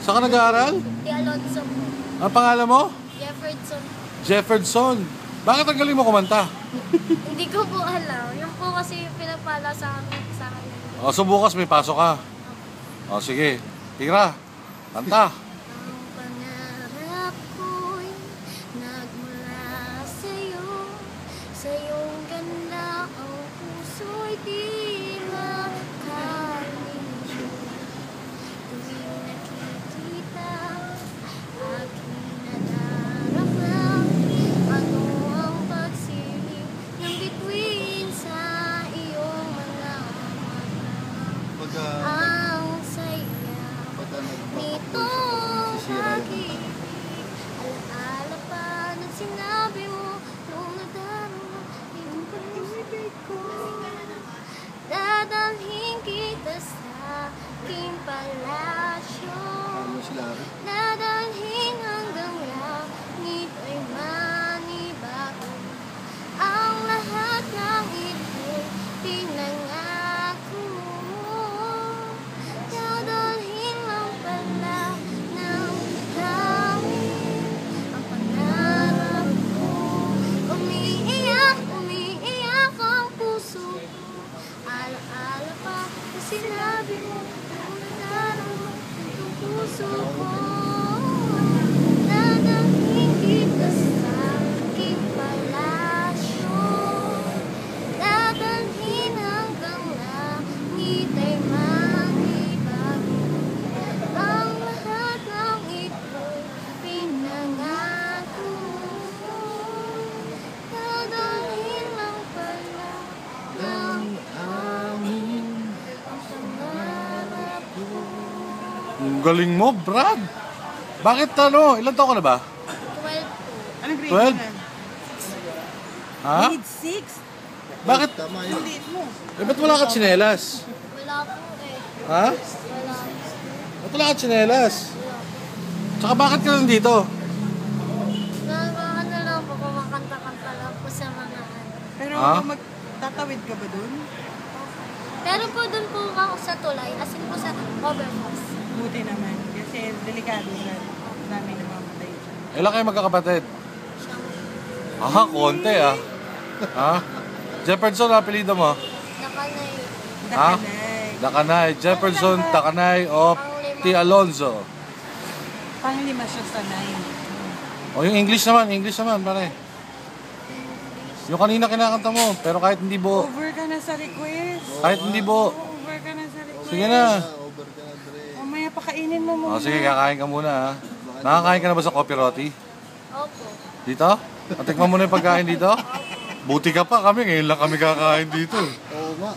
Saan ka nag-aaral? Di Alonso po. Ang pangalan mo? Jefferson. Jefferson. Bakit ang galing mo kumanta? Hindi ko po alam. Yung po kasi pinapala sa amin sa kanila. O, so bukas may pasok ka. O, sige. Tira. Kanta. Ang pangarap ko'y nagmula sa'yo. Sa iyong ganda ang puso'y di makalimutan. Tuwing nakikita aking nadarama, ano ang pagsiling ng bituin sa iyong mga mata. Ang saya nitong pag-ibig, alaala pa ng sinabi mo nung nadarama yung pag-ibig ko. Dadalhin kita sa aking palasyo, dadalhin hanggang langit ay manibago. Ang lahat ng ito'y pinangako mo. Dadalhin lang pala ng langit ang pangarap ko. Umiiyak, umiiyak ang puso ko. Alaala pa na sinabi mo kung nadarama yung puso ko. Dadalhin kita sa aking palasyo, dadalhin hanggang langit ay manibago. Ang lahat ng ito'y pinangako mo. Dadalhin lang pala ng hangin ang pangarap ko. Ang galing mo, Brad. Bakit ano? Ilan taon ka na ba? 12 po. Anong grade 12? mo na? Ha? Grade 6? Bakit? Hindi mo. Eh, ba't wala ka tsinelas? Wala po eh. Ha? Wala. Ba't wala ka tsinelas? Tsaka bakit ka nandito? Ano lang po, kumakanta-kanta lang po sa mga ano. Pero Ha? magtatawid ka ba dun? Pero po doon po ako sa tulay, as in po sa overpass. Buti naman. Kasi delikado na. Dami namamatay dyan. Ilan kayo magkakapatid? Siyang Ah, konti ah. Ha? Jefferson, apelido mo? nakanay. Ha? Dakanay. Dakanay. Jefferson Dakanay of T. Alonzo. Panglima siya sa 9. O yung English naman, pare. Yung kanina kinakanta mo, pero kahit hindi buo. Over ka na sa request. Kahit hindi buo. Over ka na sa request. Sige na. Mamaya pakainin mo muna. O sige, kakain ka muna ha. Nakakain ka na ba sa coffee roti? Opo. Dito? At tikman mo na yung pagkain dito? Buti ka pa kami, ngayon lang kami kakain dito. Oo nga.